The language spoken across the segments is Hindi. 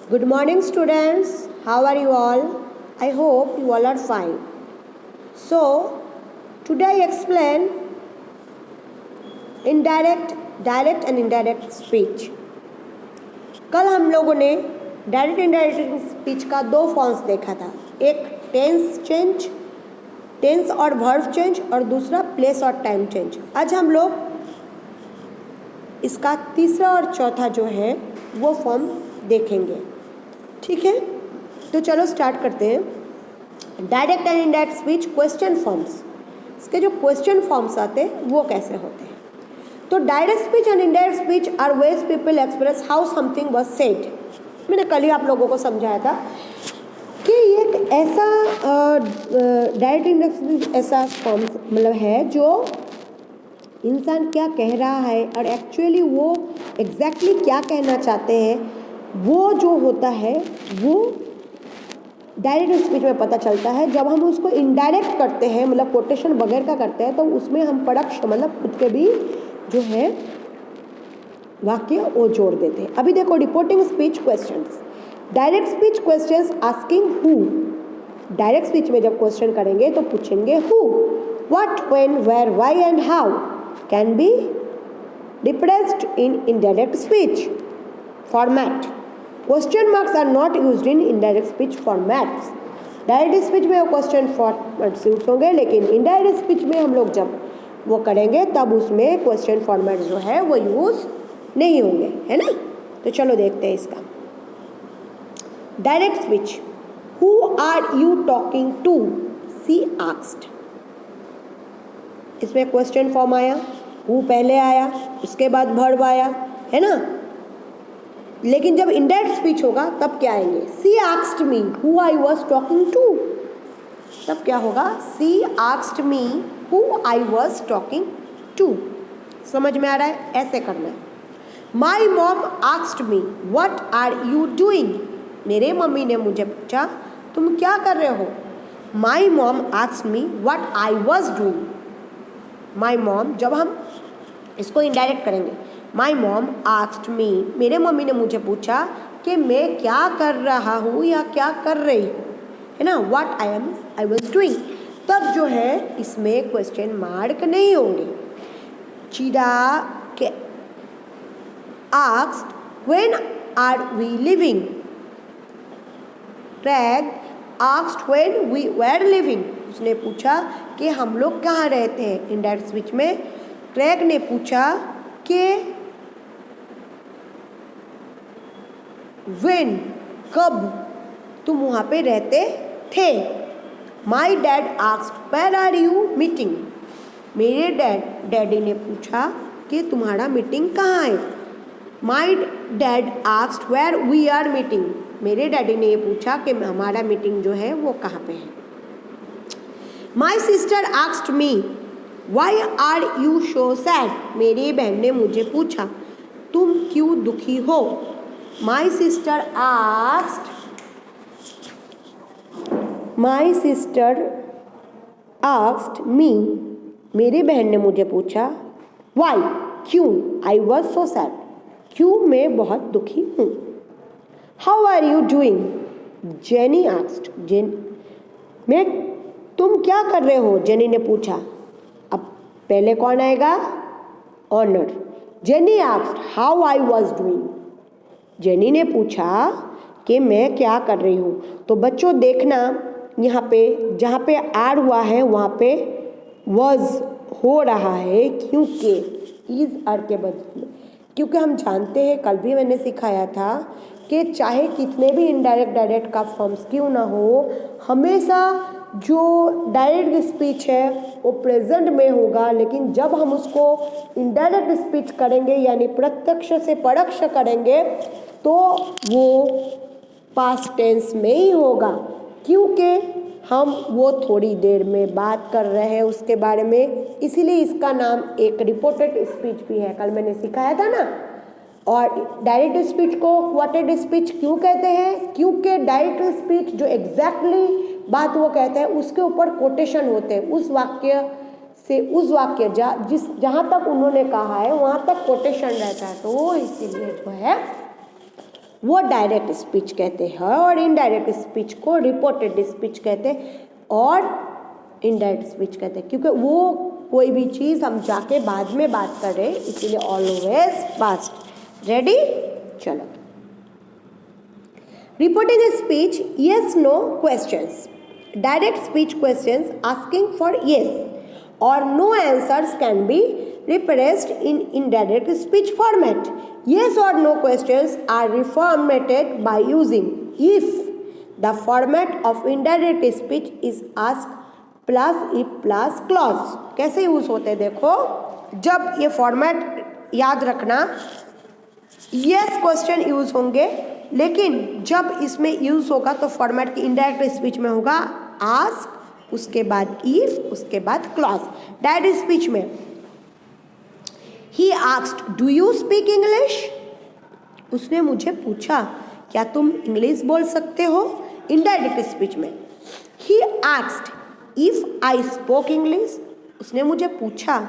Good morning, students. How are you all? I hope you all are fine. So, today I explain direct and indirect speech. कल हम लोगों ने डायरेक्ट इनडायरेक्ट स्पीच का दो फॉर्म्स देखा था, एक टेंस और वर्ब चेंज और दूसरा प्लेस और टाइम चेंज। आज हम लोग इसका तीसरा और चौथा जो है वो फॉर्म देखेंगे। ठीक है, तो चलो स्टार्ट करते हैं। Direct and indirect speech question forms, इसके जो क्वेश्चन फॉर्म्स आते हैं वो कैसे होते हैं। तो direct speech and indirect speech are ways people express how something was said. मैंने कल ही आप लोगों को समझाया था कि एक ऐसा डायरेक्ट इनडायरेक्ट स्पीच ऐसा फॉर्म मतलब है जो इंसान क्या कह रहा है और एक्चुअली वो एग्जैक्टली क्या कहना चाहते हैं वो जो होता है वो डायरेक्ट स्पीच में पता चलता है। जब हम उसको इनडायरेक्ट करते हैं मतलब कोटेशन वगैरह का करते हैं तो उसमें हम परोक्ष मतलब खुद के भी जो है वाक्य वो जोड़ देते हैं। अभी देखो, reporting speech questions, direct speech questions asking who. Direct speech में जब क्वेश्चन करेंगे तो पूछेंगे who, what, when, where, why and how can be represented in indirect speech format. Question marks are not used in indirect speech formats. Direct speech में वो क्वेश्चन फॉर्मेट यूज होंगे, लेकिन इनडायरेक्ट स्पीच में हम लोग जब वो करेंगे तब उसमें क्वेश्चन फॉर्मेट जो है वो यूज नहीं होंगे, है ना। तो चलो देखते हैं इसका। Direct speech, who are you talking to, she asked. इसमें क्वेश्चन फॉर्म आया, हु पहले आया उसके बाद वर्ब आया, है ना। लेकिन जब इनडायरेक्ट स्पीच होगा तब क्या आएंगे, she asked me who I was talking to. तब क्या होगा, she asked me who I was talking to. समझ में आ रहा है, ऐसे करना है। My mom asked me what are you doing. मेरे मम्मी ने मुझे पूछा तुम क्या कर रहे हो। My mom asked me what I was doing. My mom, जब हम इसको इनडायरेक्ट करेंगे, माई मॉम आस्क्ड मी, मेरे मम्मी ने मुझे पूछा कि मैं क्या कर रहा हूँ या क्या कर रही हूँ, है ना। व्हाट आई वाज डूइंग, तब जो है इसमें क्वेश्चन मार्क नहीं होंगे। चिड़ा के asked when are we living. Craig asked when we were living, उसने पूछा कि हम लोग कहाँ रहते हैं। इनडायरेक्ट स्पीच में क्रेग ने पूछा कि व्हेन, कब तुम वहाँ पे रहते थे। My dad asked where are you meeting. मेरे डैडी ने पूछा कि तुम्हारा मीटिंग कहाँ है। My dad asked where we are meeting. मेरे डैडी ने ये पूछा कि हमारा मीटिंग जो है वो कहाँ पे है। My sister asked me why are you so sad. मेरी बहन ने मुझे पूछा तुम क्यों दुखी हो। माई सिस्टर आस्क्ड मी, मेरी बहन ने मुझे पूछा वाई, क्यों, आई वॉज सो सैड, क्यों मैं बहुत दुखी हूँ। How are you doing, Jenny asked, तुम क्या कर रहे हो, जेनी ने पूछा। अब पहले कौन आएगा, ऑनर। Jenny asked how I was doing. Jenny ने पूछा कि मैं क्या कर रही हूँ। तो बच्चों देखना, यहाँ पे जहाँ पे आर हुआ है वहाँ पे वॉज हो रहा है, क्योंकि इज आर के बदले, क्योंकि हम जानते हैं, कल भी मैंने सिखाया था कि चाहे कितने भी इनडायरेक्ट डायरेक्ट का फॉर्म्स क्यों ना हो, हमेशा जो डायरेक्ट स्पीच है वो प्रेजेंट में होगा, लेकिन जब हम उसको इनडायरेक्ट स्पीच करेंगे यानी प्रत्यक्ष से परोक्ष करेंगे तो वो पास्ट टेंस में ही होगा, क्योंकि हम वो थोड़ी देर में बात कर रहे हैं उसके बारे में। इसीलिए इसका नाम एक रिपोर्टेड स्पीच भी है, कल मैंने सिखाया था ना। और डायरेक्ट स्पीच को क्वाटेड स्पीच क्यों कहते हैं, क्योंकि डायरेक्ट स्पीच जो एग्जैक्टली बात वो कहते हैं उसके ऊपर कोटेशन होते हैं, उस वाक्य से उस वाक्य जहाँ तक उन्होंने कहा है वहाँ तक कोटेशन रहता है, तो वो इसीलिए जो है वो डायरेक्ट स्पीच कहते हैं और इनडायरेक्ट स्पीच को रिपोर्टेड स्पीच कहते हैं और इनडायरेक्ट स्पीच कहते हैं, क्योंकि वो कोई भी चीज़ हम जाके बाद में बात कर रहे हैं, इसीलिए ऑलवेज पास्ट। रेडी, चलो। Reporting speech yes no questions, direct speech questions asking for yes or no answers can be replaced in indirect speech format. Yes or no questions are reformatted by using if the format of indirect speech is ask plus if plus clause। कैसे यूज होते हैं देखो, जब ये फॉर्मेट याद रखना, yes क्वेश्चन यूज होंगे, लेकिन जब इसमें यूज होगा तो फॉर्मेट की इनडायरेक्ट स्पीच में होगा आस्क, उसके बाद इफ, उसके बाद क्लॉज। डायरेक्ट स्पीच में he asked do you speak English, उसने मुझे पूछा क्या तुम इंग्लिश बोल सकते हो। इनडायरेक्ट स्पीच में he asked if I spoke English, उसने मुझे पूछा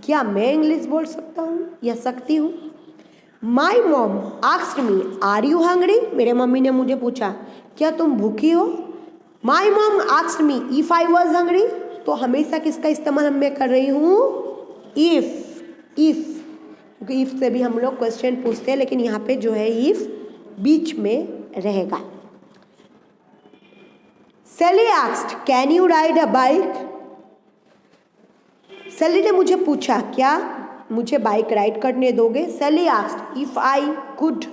क्या मैं इंग्लिश बोल सकता हूँ या सकती हूँ। My mom asked me are you hungry, मेरे मम्मी ने मुझे पूछा क्या तुम भूखी हो। My mom asked me if I was hungry, तो हमेशा किसका इस्तेमाल मैं कर रही हूँ, इफ। क्योंकि इफ से भी हम लोग क्वेश्चन पूछते हैं, लेकिन यहाँ पे जो है इफ बीच में रहेगा। Sally asked can you ride a bike, Sally ने मुझे पूछा क्या मुझे बाइक राइड करने दोगे। Sally asked if I could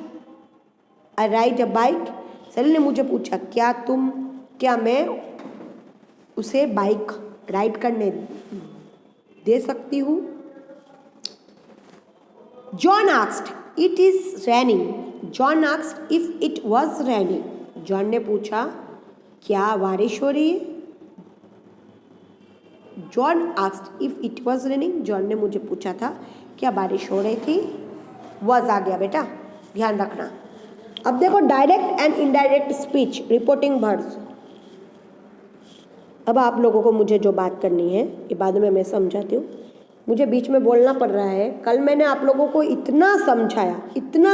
I ride a bike, Sally ने मुझे पूछा क्या मैं उसे बाइक राइड करने दे सकती हूँ। John asked it is raining, John asked if it was raining, John ने पूछा क्या बारिश हो रही है। John asked if it was raining, John ने मुझे पूछा था क्या बारिश हो रही थी। वॉज आ गया बेटा, ध्यान रखना। अब देखो direct and indirect speech reporting words. अब आप लोगों को मुझे जो बात करनी है ये बाद में मैं समझाती हूँ, मुझे बीच में बोलना पड़ रहा है। कल मैंने आप लोगों को इतना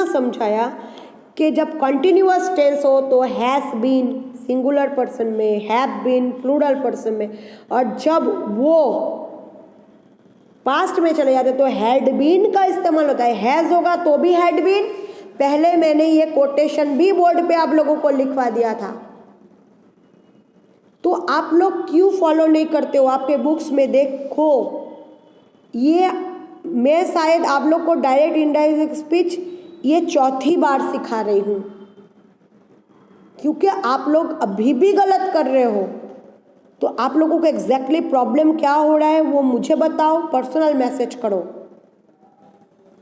समझाया कि जब कंटिन्यूअस टेंस हो तो हैज़ बीन सिंगुलर पर्सन में, हैव बीन प्लूरल पर्सन में, और जब वो पास्ट में चले जाते तो हैड बीन का इस्तेमाल होता है। हैज़ होगा तो भी हैड बीन। पहले मैंने ये कोटेशन भी बोर्ड पे आप लोगों को लिखवा दिया था, तो आप लोग क्यों फॉलो नहीं करते हो। आपके बुक्स में देखो, ये मैं शायद आप लोग को डायरेक्ट इनडायरेक्ट स्पीच ये चौथी बार सिखा रही हूँ, क्योंकि आप लोग अभी भी गलत कर रहे हो। तो आप लोगों को एग्जैक्टली प्रॉब्लम क्या हो रहा है वो मुझे बताओ, पर्सनल मैसेज करो।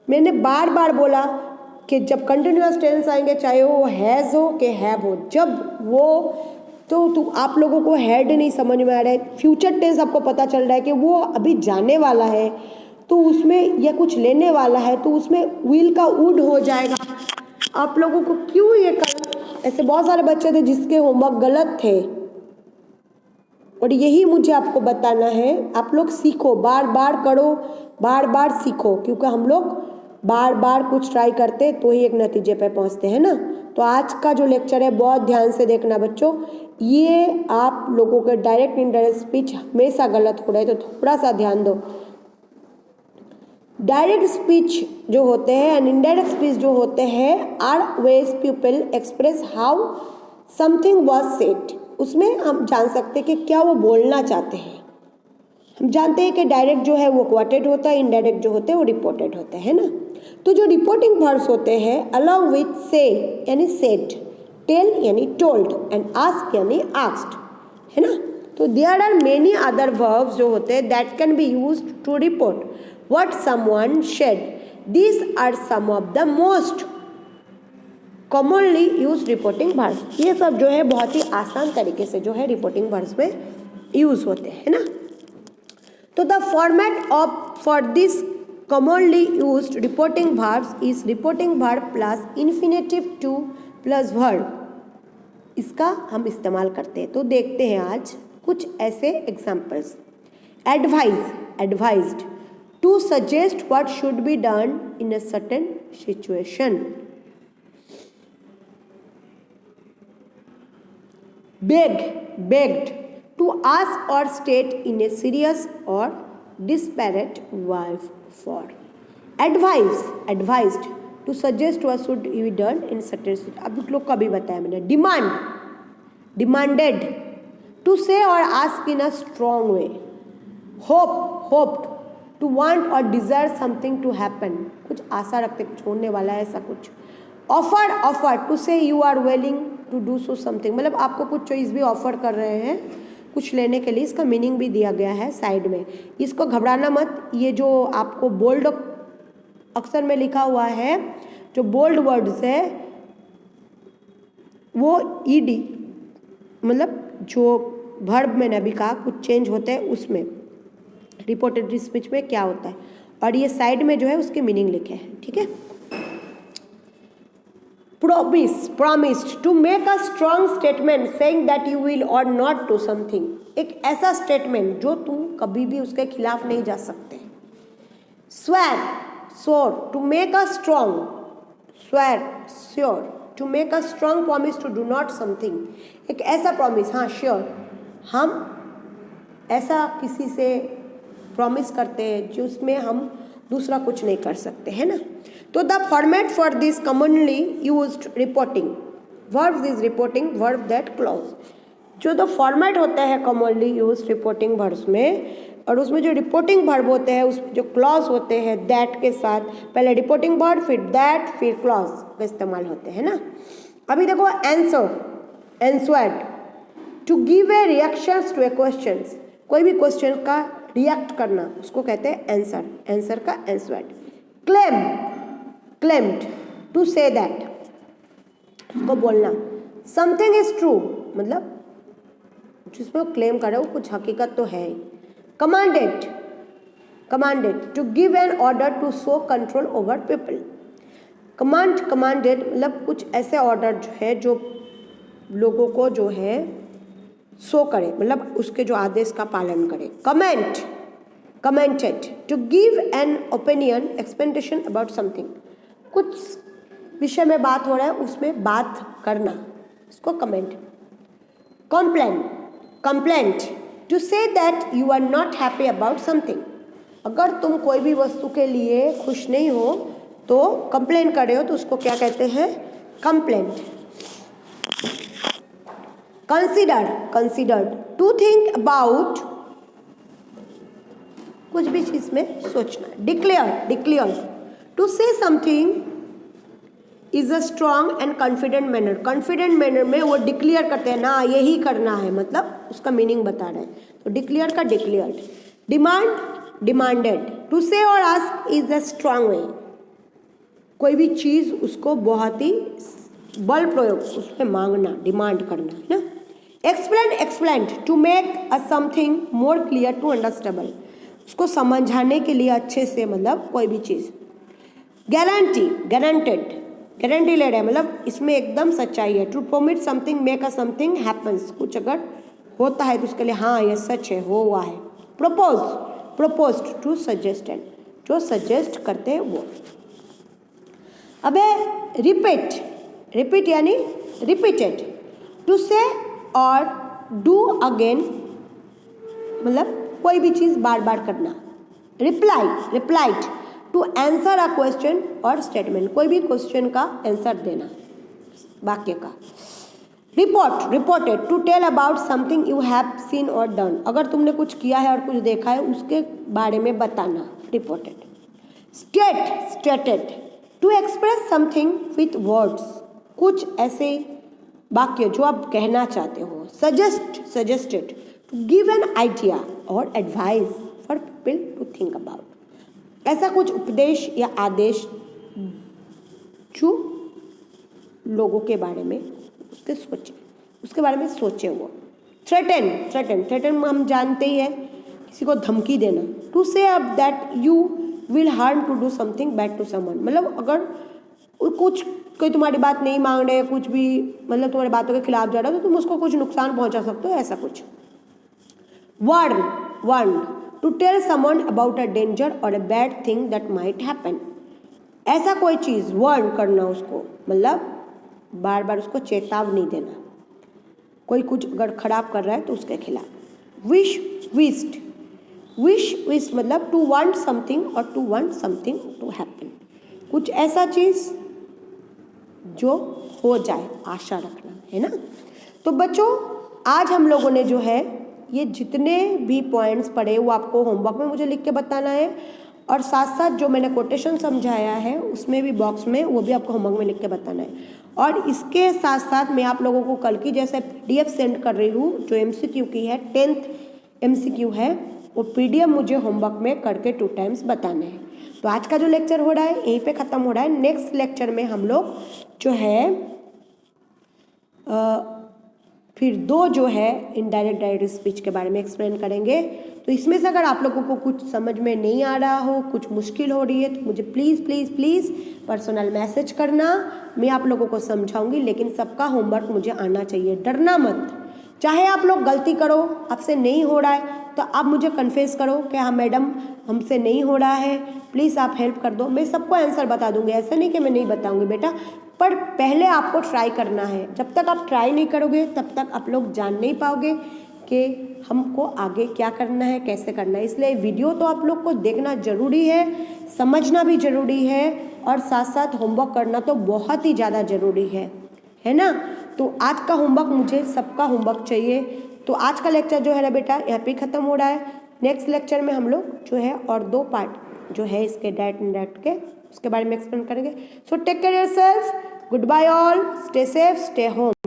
मैंने बार बार बोला कि जब कंटिन्यूअस टेंस आएंगे, चाहे वो हैज़ हो कि हैव हो, जब वो तो आप लोगों को हैड नहीं समझ में आ रहा है। फ्यूचर टेंस आपको पता चल रहा है कि वो अभी जाने वाला है, तो उसमें या कुछ लेने वाला है, तो उसमें विल का वुड हो जाएगा। आप लोगों को क्यों ये ऐसे बहुत सारे बच्चे थे जिसके होमवर्क गलत थे, और यही मुझे आपको बताना है। आप लोग सीखो, बार बार करो, बार बार सीखो, क्योंकि हम लोग बार बार कुछ ट्राई करते तो ही एक नतीजे पे पहुंचते हैं ना। तो आज का जो लेक्चर है बहुत ध्यान से देखना बच्चों। ये आप लोगों के डायरेक्ट इनडायरेक्ट स्पीच हमेशा गलत हो रहा है, तो थोड़ा सा ध्यान दो। डायरेक्ट स्पीच जो होते हैं एंड इनडायरेक्ट स्पीच जो होते हैं are ways people express how something was said. उसमें हम जान सकते हैं कि क्या वो बोलना चाहते हैं। हम जानते हैं कि डायरेक्ट जो है वो क्वाटेड होता है, इनडायरेक्ट जो होते हैं वो रिपोर्टेड होते हैं ना। तो जो रिपोर्टिंग वर्ड्स होते हैं अलॉन्ग विथ से यानी सेड, टेल यानी टोल्ड एंड आस्क यानी आस्क्ड, है ना। तो there are many other verbs जो होते हैं that can be used to report what someone said. These are some of the most commonly use reporting words. ये सब जो है बहुत ही आसान तरीके से जो है रिपोर्टिंग वर्ड्स में यूज होते हैं ना। तो the format of for this commonly used reporting verbs is reporting verb plus infinitive to plus verb। इसका हम इस्तेमाल करते हैं। तो देखते हैं आज कुछ ऐसे examples. Advised to suggest what should be done in a certain situation. begged to ask or state in a serious or disparate wife for, advised to suggest what should be done in certain situation. अब लोग का भी बताया मैंने. demanded to say or ask in a strong way. hoped to want or desire something to happen, कुछ आशा रखते कुछ होने वाला है ऐसा कुछ. offered to say you are willing to do so something, मतलब आपको कुछ चीज़ भी ऑफर कर रहे हैं कुछ लेने के लिए. इसका मीनिंग भी दिया गया है साइड में. इसको घबराना मत. ये जो आपको बोल्ड अक्षर में लिखा हुआ है, जो बोल्ड वर्ड्स है वो ईडी, मतलब जो वर्ब मैंने अभी कहा कुछ चेंज होते हैं उसमें, रिपोर्टेड स्पीच में क्या होता है, और ये साइड में जो है उसके मीनिंग लिखे हैं. ठीक है. promised to make a strong statement saying that you will or not do something, एक ऐसा स्टेटमेंट जो तुम कभी भी उसके खिलाफ नहीं जा सकते. swore to make a strong, sure to make a strong promise to do not something, एक ऐसा प्रॉमिस, हाँ श्योर, हम ऐसा किसी से प्रॉमिस करते हैं जिसमें हम दूसरा कुछ नहीं कर सकते, है ना. तो the format for this commonly used reporting verbs is reporting verb that clause. जो द फॉर्मेट होता है कॉमनली यूज्ड रिपोर्टिंग वर्ब्स में, और उसमें जो रिपोर्टिंग वर्ब होते हैं उस जो क्लॉज होते हैं दैट के साथ, पहले रिपोर्टिंग वर्ब फिर दैट फिर क्लॉज का इस्तेमाल होते हैं ना. अभी देखो answered to give a reactions to a question, कोई भी क्वेश्चन का रिएक्ट करना उसको कहते हैं आंसर का answered. Claimed to say that, उसको बोलना. समथिंग इज ट्रू, मतलब जिसमें वो क्लेम कर रहे हो कुछ हकीकत तो है. Commanded to give an order to show control over people. Commanded मतलब कुछ ऐसे ऑर्डर जो है जो लोगों को जो है शो करे, मतलब उसके जो आदेश का पालन करे. Commented to give an opinion explanation about something, कुछ विषय में बात हो रहा है उसमें बात करना, इसको comment. Complaint to say that you are not happy about something, अगर तुम कोई भी वस्तु के लिए खुश नहीं हो तो कंप्लेन कर रहे हो तो उसको क्या कहते हैं, complaint. Considered to think about, कुछ भी चीज में सोचना. Declare to say something is a strong and confident manner, confident manner में वो डिक्लेयर करते हैं ना यही करना है, मतलब उसका मीनिंग बता रहे हैं. तो डिक्लेयर का डिक्लेयर्ड. डिमांडेड टू से और आस्क इज अ स्ट्रॉन्ग वे, कोई भी चीज़ उसको बहुत ही बल प्रयोग उसमें मांगना, डिमांड करना, है ना. Explain to make a something more clear to understandable, उसको समझाने के लिए अच्छे से, मतलब कोई भी चीज़. गारंटी ले रहे हैं, मतलब इसमें एकदम सच्चाई है. To prompt something make a something happens, कुछ अगर होता है तो उसके लिए हाँ ये सच है, हो हुआ है. प्रपोज्ड टू सजेस्टेड, जो सजेस्ट करते हैं वो. अबे रिपीट यानी रिपीटेड. टू से और डू अगेन, मतलब कोई भी चीज़ बार बार करना. Replied to answer a question और स्टेटमेंट, कोई भी क्वेश्चन का आंसर देना वाक्य का. Reported to tell about something you have seen और डन, अगर तुमने कुछ किया है और कुछ देखा है उसके बारे में बताना. Reported. Stated to express something with words, कुछ ऐसे वाक्य जो आप कहना चाहते हो. Suggested to give an idea और advice for people to think about, ऐसा कुछ उपदेश या आदेश जो लोगों के बारे में उसके बारे में सोचे वो. थ्रेटन हम जानते ही है, किसी को धमकी देना. टू से अब that you will harm to do something bad to someone, मतलब अगर कुछ कोई तुम्हारी बात नहीं मान रहे, कुछ भी मतलब तुम्हारी बातों के खिलाफ जा रहा है तो तुम उसको कुछ नुकसान पहुंचा सकते हो, ऐसा कुछ. Warn to tell someone about a danger और a bad thing that might happen, ऐसा कोई चीज़ वार्न करना उसको, मतलब बार बार उसको चेतावनी देना. कोई कुछ अगर खराब कर रहा है तो उसके खिलाफ। विश विस्ड, विश मतलब टू वांट समथिंग और to want something to happen, कुछ ऐसा चीज़ जो हो जाए, आशा रखना, है ना। तो बच्चों आज हम लोगों ने जो है ये जितने भी पॉइंट्स पढ़े वो आपको होमवर्क में मुझे लिख के बताना है, और साथ साथ जो मैंने कोटेशन समझाया है उसमें भी बॉक्स में वो भी आपको होमवर्क में लिख के बताना है। और इसके साथ साथ मैं आप लोगों को कल की जैसे PDF सेंड कर रही हूँ जो MCQ की है, 10th MCQ है, वो PDF मुझे होमवर्क में करके 2 टाइम्स बताने हैं। तो आज का जो लेक्चर हो रहा है यहीं पे ख़त्म हो रहा है। नेक्स्ट लेक्चर में हम लोग जो है फिर 2 जो है इनडायरेक्ट डायरेक्ट स्पीच के बारे में एक्सप्लेन करेंगे। तो इसमें से अगर आप लोगों को कुछ समझ में नहीं आ रहा हो, कुछ मुश्किल हो रही है, तो मुझे please please please personal message करना, मैं आप लोगों को समझाऊंगी। लेकिन सबका होमवर्क मुझे आना चाहिए, डरना मत। चाहे आप लोग गलती करो, आपसे नहीं हो रहा है तो आप मुझे कन्फेस करो कि हाँ मैडम हमसे नहीं हो रहा है, प्लीज़ आप हेल्प कर दो, मैं सबको आंसर बता दूंगी। ऐसा नहीं कि मैं नहीं बताऊंगी बेटा, पर पहले आपको ट्राई करना है। जब तक आप ट्राई नहीं करोगे तब तक आप लोग जान नहीं पाओगे कि हमको आगे क्या करना है, कैसे करना है। इसलिए वीडियो तो आप लोग को देखना ज़रूरी है, समझना भी ज़रूरी है, और साथ साथ होमवर्क करना तो बहुत ही ज़्यादा ज़रूरी है ना। तो आज का होमवर्क मुझे सबका होमवर्क चाहिए। तो आज का लेक्चर जो है ना बेटा यहाँ पे ख़त्म हो रहा है। नेक्स्ट लेक्चर में हम लोग जो है और 2 पार्ट जो है इसके डायरेक्ट इनडायरेक्ट के उसके बारे में एक्सप्लेन करेंगे। So take care yourself, good bye all, stay safe, stay home.